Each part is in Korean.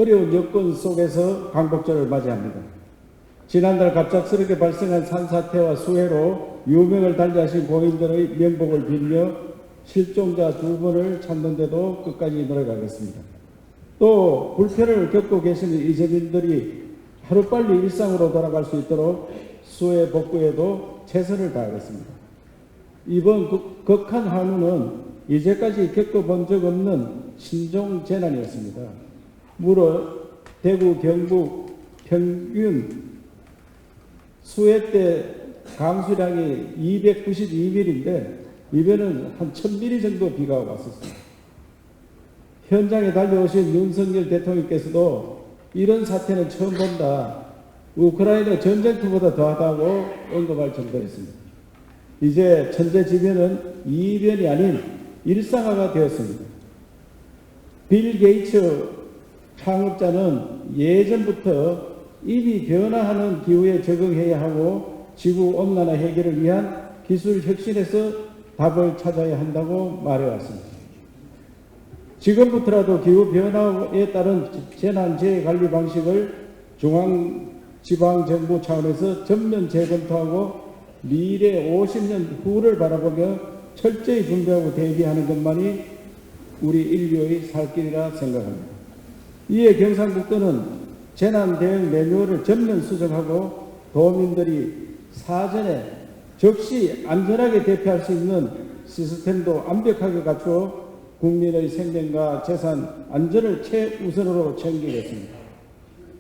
어려운 여건 속에서 광복절을 맞이합니다. 지난달 갑작스럽게 발생한 산사태와 수해로 유명을 달리하신 고인들의 명복을 빌며 실종자 2분을 찾는데도 끝까지 노력하겠습니다. 또 불편을 겪고 계시는 이재민들이 하루빨리 일상으로 돌아갈 수 있도록 수해 복구에도 최선을 다하겠습니다. 이번 극한 한우는 이제까지 겪어본 적 없는 신종 재난이었습니다. 무려 대구, 경북 평균 수해 때 강수량이 292mm인데 이번에는 한 1000mm 정도 비가 왔었습니다. 현장에 달려오신 윤석열 대통령께서도 이런 사태는 처음 본다. 우크라이나 전쟁터보다 더하다고 언급할 정도였습니다. 이제 천재지변은 이변이 아닌 일상화가 되었습니다. 빌 게이츠 창업자는 예전부터 이미 변화하는 기후에 적응해야 하고 지구온난화 해결을 위한 기술 혁신에서 답을 찾아야 한다고 말해왔습니다. 지금부터라도 기후변화에 따른 재난재해관리 방식을 중앙지방정부 차원에서 전면 재검토하고 미래 50년 후를 바라보며 철저히 준비하고 대비하는 것만이 우리 인류의 살 길이라 생각합니다. 이에 경상북도는 재난 대응 매뉴얼을 전면 수정하고 도민들이 사전에 적시 안전하게 대피할 수 있는 시스템도 완벽하게 갖추어 국민의 생명과 재산 안전을 최우선으로 챙기겠습니다.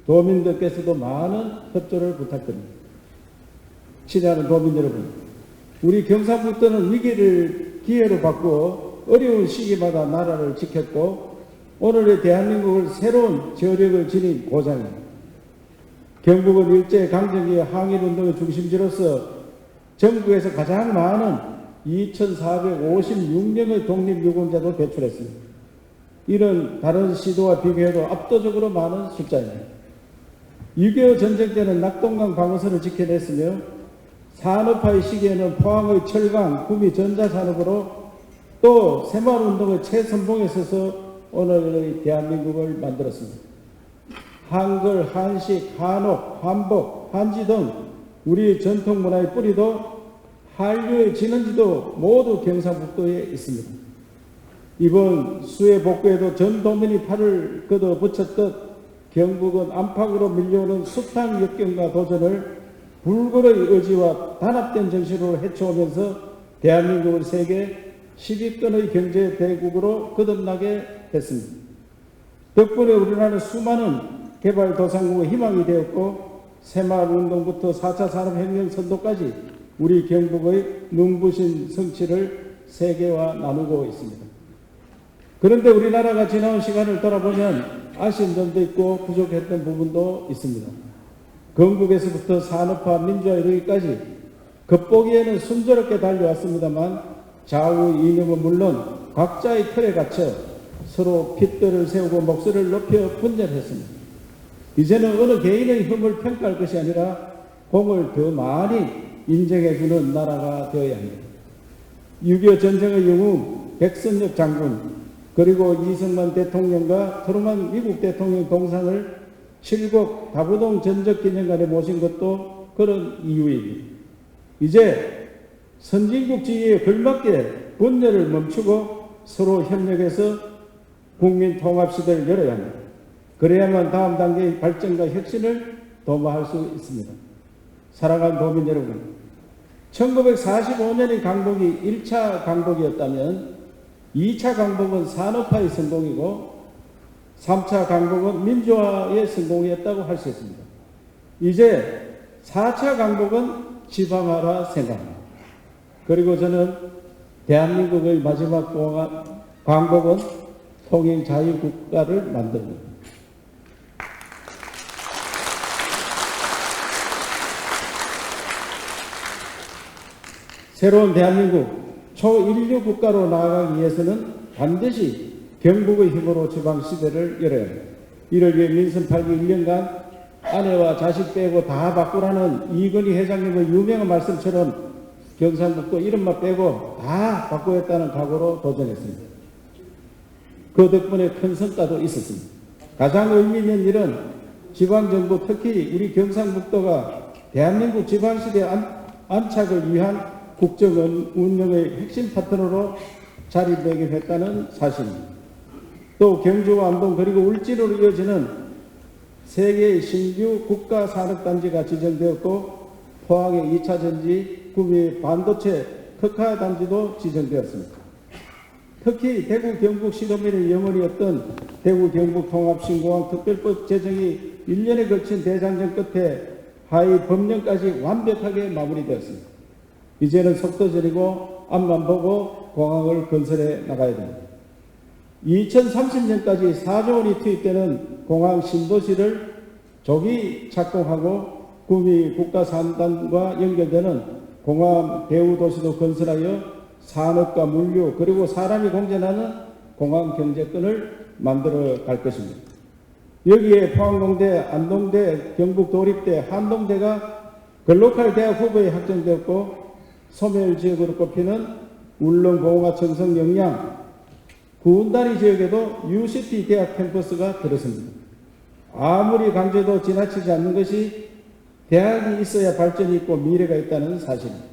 도민들께서도 많은 협조를 부탁드립니다. 친애하는 도민 여러분, 우리 경상북도는 위기를 기회로 바꾸어 어려운 시기마다 나라를 지켰고 오늘의 대한민국을 새로운 저력을 지닌 고장입니다. 경북은 일제강점기의 항일운동의 중심지로서 전국에서 가장 많은 2,456명의 독립유공자도 배출했습니다. 이런 다른 시도와 비교해도 압도적으로 많은 숫자입니다. 6.25 전쟁 때는 낙동강 방어선을 지켜냈으며 산업화의 시기에는 포항의 철강, 구미, 전자산업으로 또 새마을운동의 최선봉에 서서 오늘의 대한민국을 만들었습니다. 한글, 한식, 한옥, 한복, 한지 등 우리 전통문화의 뿌리도 한류의 진원지도 모두 경상북도에 있습니다. 이번 수해 복구에도 전 도민이 팔을 걷어 붙였듯 경북은 안팎으로 밀려오는 숱한 역경과 도전을 불굴의 의지와 단합된 정신으로 헤쳐오면서 대한민국을 세계 10위권의 경제 대국으로 거듭나게 했습니다. 덕분에 우리나라는 수많은 개발도상국의 희망이 되었고 새마을운동부터 4차 산업혁명 선도까지 우리 경북의 눈부신 성취를 세계와 나누고 있습니다. 그런데 우리나라가 지나온 시간을 돌아보면 아쉬운 점도 있고 부족했던 부분도 있습니다. 건국에서부터 산업화, 민주화 이르기까지 겉보기에는 순조롭게 달려왔습니다만 좌우 이념은 물론 각자의 틀에 갇혀 서로 핏대를 세우고 목소리를 높여 분열했습니다. 이제는 어느 개인의 힘을 평가할 것이 아니라 공을 더 많이 인정해주는 나라가 되어야 합니다. 6.25 전쟁의 영웅 백선엽 장군 그리고 이승만 대통령과 트루만 미국 대통령 동상을 칠곡 다부동 전적기념관에 모신 것도 그런 이유입니다. 이제 선진국 지위에 걸맞게 분열을 멈추고 서로 협력해서 국민 통합 시대를 열어야 합니다. 그래야만 다음 단계의 발전과 혁신을 도모할 수 있습니다. 사랑하는 도민 여러분, 1945년의 강복이 1차 강복이었다면 2차 강복은 산업화의 성공이고 3차 강복은 민주화의 성공이었다고 할 수 있습니다. 이제 4차 강복은 지방화라 생각합니다. 그리고 저는 대한민국의 마지막 강복은 통일 자유국가를 만드는 겁니다. 새로운 대한민국 초인류 국가로 나아가기 위해서는 반드시 경북의 힘으로 지방시대를 열어야 합니다. 이를 위해 민선 8기 1년간 아내와 자식 빼고 다 바꾸라는 이건희 회장님의 유명한 말씀처럼 경상북도 이름만 빼고 다 바꾸겠다는 각오로 도전했습니다. 그 덕분에 큰 성과도 있었습니다. 가장 의미 있는 일은 지방정부, 특히 우리 경상북도가 대한민국 지방시대 안착을 위한 국정 운영의 핵심 파트너로 자리매김했다는 사실입니다. 또 경주와 안동 그리고 울진으로 이어지는 세계의 신규 국가산업단지가 지정되었고 포항의 2차 전지, 구미의 반도체 특화단지도 지정되었습니다. 특히 대구 경북 시도민의 영혼이었던 대구 경북 통합신공항 특별법 제정이 1년에 걸친 대장정 끝에 하위 법령까지 완벽하게 마무리되었습니다. 이제는 속도 줄이고 앞만 보고 공항을 건설해 나가야 됩니다. 2030년까지 4조 원이 투입되는 공항 신도시를 조기 착공하고 구미 국가산단과 연결되는 공항 배후도시도 건설하여 산업과 물류 그리고 사람이 공존하는 공항 경제권을 만들어 갈 것입니다. 여기에 포항공대, 안동대, 경북도립대, 한동대가 글로컬 대학 후보에 확정되었고 소멸지역으로 꼽히는 울릉, 봉화, 청성, 영양, 구운다리 지역에도 UCT 대학 캠퍼스가 들었습니다. 아무리 강조해도 지나치지 않는 것이 대학이 있어야 발전이 있고 미래가 있다는 사실입니다.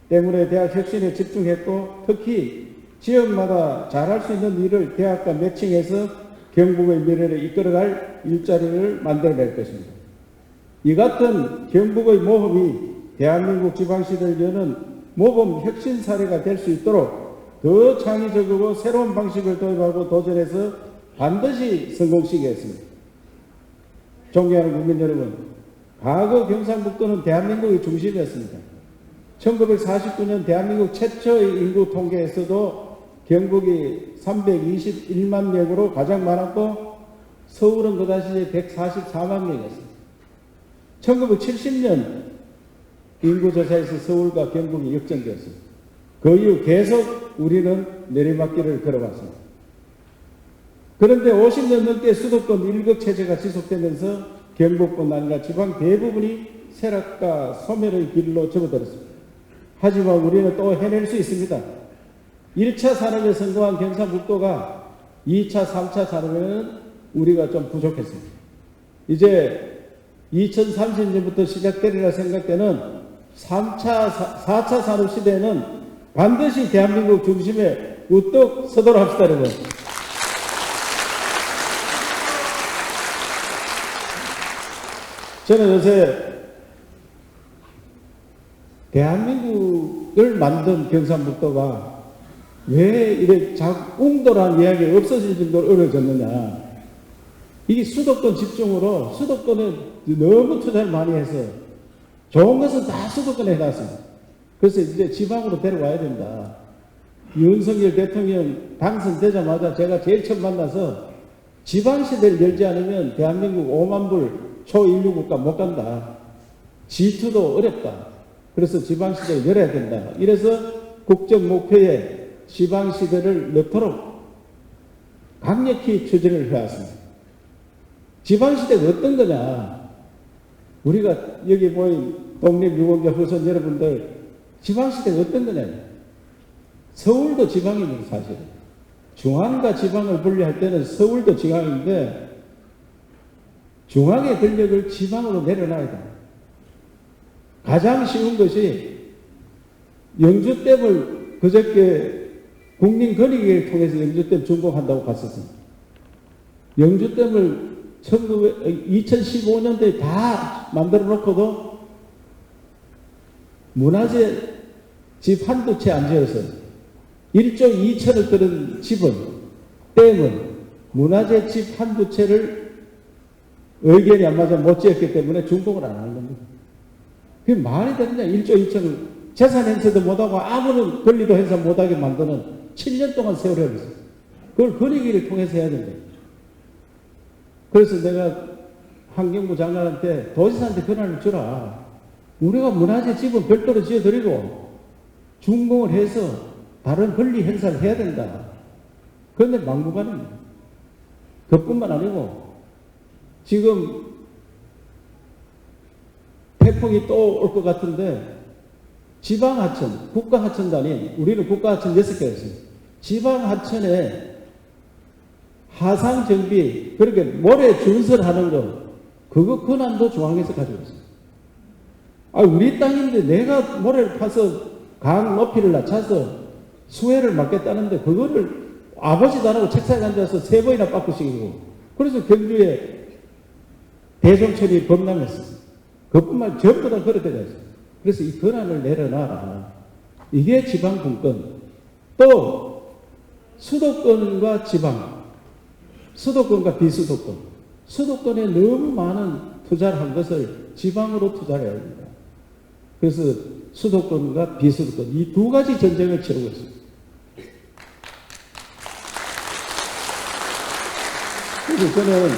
때문에 대학 혁신에 집중했고 특히 지역마다 잘할 수 있는 일을 대학과 매칭해서 경북의 미래를 이끌어갈 일자리를 만들어낼 것입니다. 이 같은 경북의 모험이 대한민국 지방시대를 여는 모범 혁신 사례가 될 수 있도록 더 창의적이고 새로운 방식을 도입하고 도전해서 반드시 성공시키겠습니다. 존경하는 국민 여러분, 과거 경상북도는 대한민국의 중심이었습니다. 1949년 대한민국 최초의 인구 통계에서도 경북이 321만 명으로 가장 많았고 서울은 그 당시에 144만 명이었습니다. 1970년 인구조사에서 서울과 경북이 역전되었습니다. 그 이후 계속 우리는 내리막길을 걸어왔습니다. 그런데 50년 넘게 수도권 일극체제가 지속되면서 경북뿐 아니라 지방 대부분이 쇠락과 소멸의 길로 접어들었습니다. 하지만 우리는 또 해낼 수 있습니다. 1차 산업에 성공한 경상북도가 2차, 3차 산업에는 우리가 좀 부족했습니다. 이제 2030년부터 시작되리라 생각되는 3차, 4차 산업 시대에는 반드시 대한민국 중심에 우뚝 서도록 합시다, 여러분. 저는 요새 대한민국을 만든 경상북도가 왜 이렇게 웅돌한 이야기가 없어질 정도로 어려워졌느냐. 이게 수도권 집중으로 수도권에 너무 투자를 많이 해서 좋은 것은 다 수도권에 해놨습니다. 그래서 이제 지방으로 데려와야 된다. 윤석열 대통령 당선되자마자 제가 제일 처음 만나서 지방시대를 열지 않으면 대한민국 5만 불 초인류 국가 못 간다. G2도 어렵다. 그래서 지방시대를 열어야 된다. 이래서 국정 목표에 지방시대를 넣도록 강력히 추진을 해왔습니다. 지방시대가 어떤 거냐. 우리가 여기 모인 독립유공자 후손 여러분들 지방시대가 어떤 거냐. 서울도 지방입니다. 사실은. 중앙과 지방을 분리할 때는 서울도 지방인데 중앙의 권력을 지방으로 내려놔야 됩니다. 가장 쉬운 것이 영주댐을 그저께 국민권익위를 통해서 영주댐 준공한다고 갔었습니다. 영주댐을 2015년도에 다 만들어 놓고도 문화재 집 한두 채 안 지어서 1조 2천을 들은 집은, 댐은 문화재 집 한두 채를 의견이 안 맞아 못 지었기 때문에 준공을 안 하는 겁니다. 그게 말이 되느냐. 1조 2천을 재산 행사도 못하고 아무런 권리도 행사 못하게 만드는 7년 동안 세월을 했어요. 그걸 권익위를 통해서 해야 된다. 그래서 내가 환경부 장관한테 도지사한테 권한을 주라. 우리가 문화재 집은 별도로 지어드리고 준공을 해서 다른 권리 행사를 해야 된다. 그런데 막무가내입니다. 그뿐만 아니고 지금 태풍이 또 올 것 같은데 지방하천, 국가하천도 아닌, 우리는 국가하천 6개가 있습니다. 지방하천에 하상 정비, 그렇게 모래 준설하는 거, 그거 권한도 중앙에서 가지고 있어요. 아, 우리 땅인데 내가 모래를 파서 강 높이를 낮춰서 수해를 막겠다는데 그거를 아버지도 안 하고 책상에 앉아서 3번이나 바꾸시고, 그래서 경주에 대종천이 범람했어요. 그뿐만 전부 다 그렇게 됐어요. 그래서 이 권한을 내려놔라. 이게 지방분권. 또 수도권과 지방, 수도권과 비수도권, 수도권에 너무 많은 투자를 한 것을 지방으로 투자를 해야 합니다. 그래서 수도권과 비수도권, 이 두 가지 전쟁을 치르고 있습니다. 그래서 저는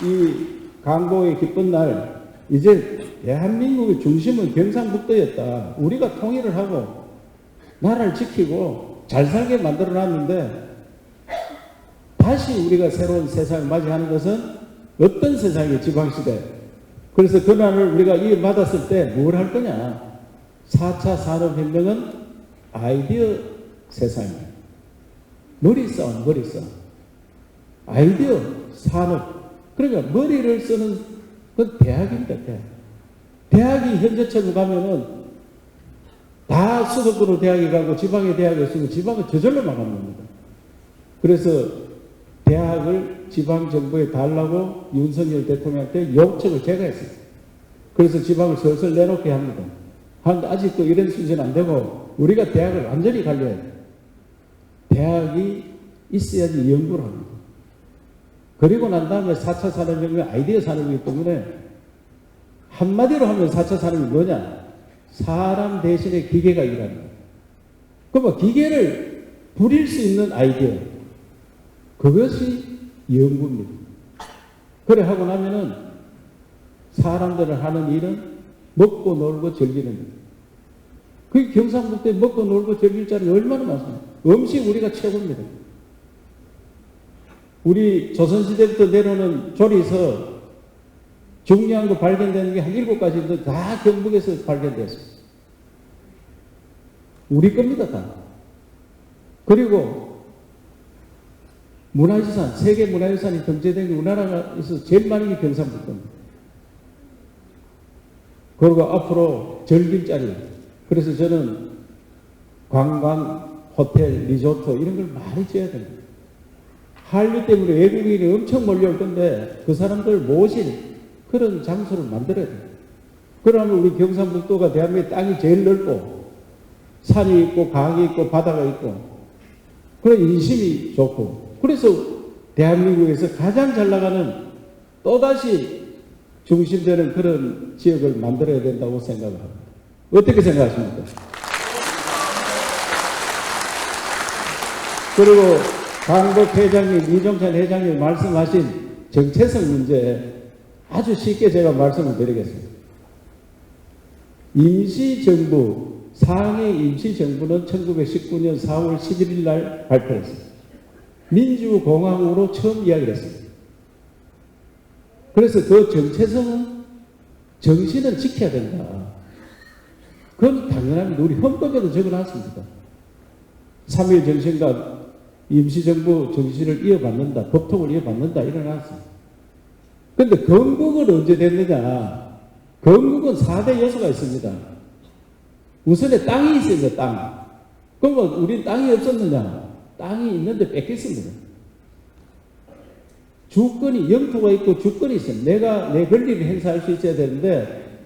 이 강보의 기쁜 날, 이제 대한민국의 중심은 경상북도였다. 우리가 통일을 하고 나라를 지키고 잘 살게 만들어 놨는데, 다시 우리가 새로운 세상을 맞이하는 것은 어떤 세상이 지방시대. 그래서 그날을 우리가 이어받았을 때 뭘 할 거냐. 4차 산업혁명은 아이디어 세상이에요. 머리싸움, 머리싸움. 아이디어, 산업. 그러니까 머리를 쓰는 건 대학입니다, 대학. 대학이 현재처럼 가면은 다 수도권으로 대학에 가고 지방에 대학에 있으면 지방은 저절로 망합니다. 그래서 대학을 지방정부에 달라고 윤석열 대통령한테 요청을 제가 했어요. 그래서 지방을 슬슬 내놓게 합니다. 하는데 아직도 이런 수준은 안 되고 우리가 대학을 완전히 관리해야 돼요. 대학이 있어야지 연구를 합니다. 그리고 난 다음에 4차 산업혁명 아이디어 산업이기 때문에 한마디로 하면 4차 산업이 뭐냐? 사람 대신에 기계가 일하는 거예요. 그러면 기계를 부릴 수 있는 아이디어, 그것이 연구입니다. 그래 하고 나면은 사람들을 하는 일은 먹고 놀고 즐기는 일. 그 경상북도에 먹고 놀고 즐길 자리 얼마나 많습니까? 음식 우리가 최고입니다. 우리 조선시대부터 내려오는 조리서 중요한 거 발견되는 게 한 7가지인데 다 경북에서 발견됐어요. 우리 겁니다, 다. 그리고 문화유산, 세계 문화유산이 등재된 게 우리나라에서 제일 많은 게 경상북도입니다. 그리고 앞으로 즐길자리. 그래서 저는 관광, 호텔, 리조트 이런 걸 많이 지어야 됩니다. 한류 때문에 외국인이 엄청 몰려올 건데 그 사람들 모실 그런 장소를 만들어야 돼요. 그러면 우리 경상북도가 대한민국 땅이 제일 넓고 산이 있고 강이 있고 바다가 있고 그런 인심이 좋고 그래서 대한민국에서 가장 잘 나가는 또다시 중심되는 그런 지역을 만들어야 된다고 생각을 합니다. 어떻게 생각하십니까? 그리고 강복 회장님, 이종찬 회장님 말씀하신 정체성 문제 아주 쉽게 제가 말씀을 드리겠습니다. 임시정부, 상해 임시정부는 1919년 4월 11일 날 발표했습니다. 민주공화국으로 처음 이야기를 했습니다. 그래서 그 정체성은 정신은 지켜야 된다. 그건 당연합니다. 우리 헌법에도 적어놨습니다. 3.1 정신과 임시정부 정신을 이어받는다. 법통을 이어받는다. 일어났습니다. 그런데 건국은 언제 됐느냐. 건국은 4대 요소가 있습니다. 우선에 땅이 있습니다. 땅. 그러면 우린 땅이 없었느냐. 땅이 있는데 뺏겼습니다. 주권이, 영토가 있고 주권이 있어요. 내가 내 권리를 행사할 수 있어야 되는데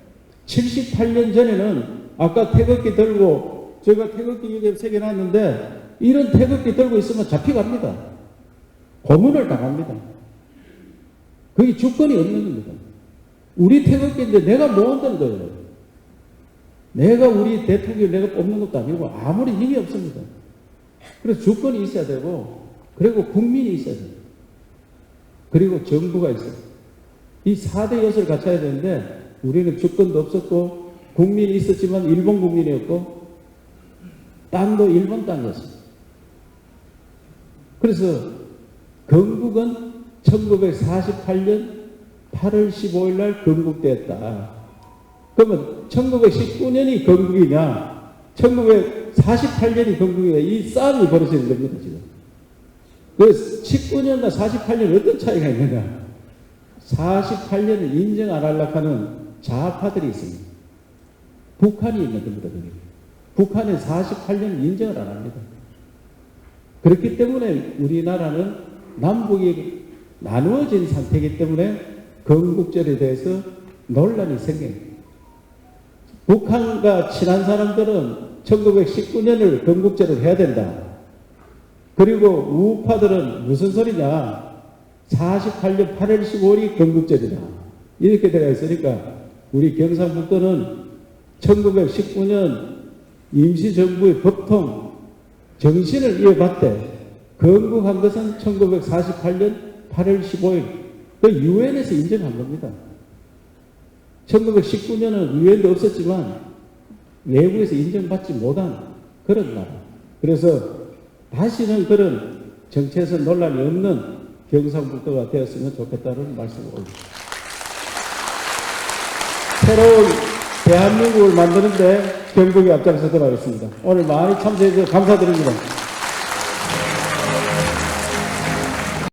78년 전에는 아까 태극기 들고 제가 태극기 여기에 새겨놨는데 이런 태극기 들고 있으면 잡혀갑니다. 고문을 당합니다. 그게 주권이 없는 겁니다. 우리 태극기인데 내가 뭐 한다는 거예요. 내가 우리 대통령을 내가 뽑는 것도 아니고 아무리 힘이 없습니다. 그래서 주권이 있어야 되고 그리고 국민이 있어야 돼요. 그리고 정부가 있어요. 이 4대 요소를 갖춰야 되는데 우리는 주권도 없었고 국민이 있었지만 일본 국민이었고 땅도 일본 땅이었습니다. 그래서 건국은 1948년 8월 15일 날 건국되었다. 그러면 1919년이 건국이냐 1948년이 건국이냐 이 싸움이 벌어지는 겁니다. 지금. 그 19년과 48년 어떤 차이가 있느냐? 48년을 인정 안 하려고 하는 좌파들이 있습니다. 북한이 있는 겁니다. 북한은 48년 인정을 안 합니다. 그렇기 때문에 우리나라는 남북이 나누어진 상태이기 때문에 건국절에 대해서 논란이 생깁니다. 북한과 친한 사람들은 1919년을 건국절을 해야 된다. 그리고 우파들은 무슨 소리냐? 48년 8월 15일이 건국절이다. 이렇게 되어 있으니까 우리 경상북도는 1919년 임시정부의 법통 정신을 이어받되 건국한 것은 1948년 8월 15일 그 유엔에서 인정한 겁니다. 1919년은 유엔도 없었지만 외국에서 인정받지 못한 그런 나라. 그래서 다시는 그런 정치에서 논란이 없는 경상북도가 되었으면 좋겠다는 말씀을 올립니다. 새로운 대한민국을 만드는데 경북이 앞장서도록 하겠습니다. 오늘 많이 참석해 주셔서 감사드립니다.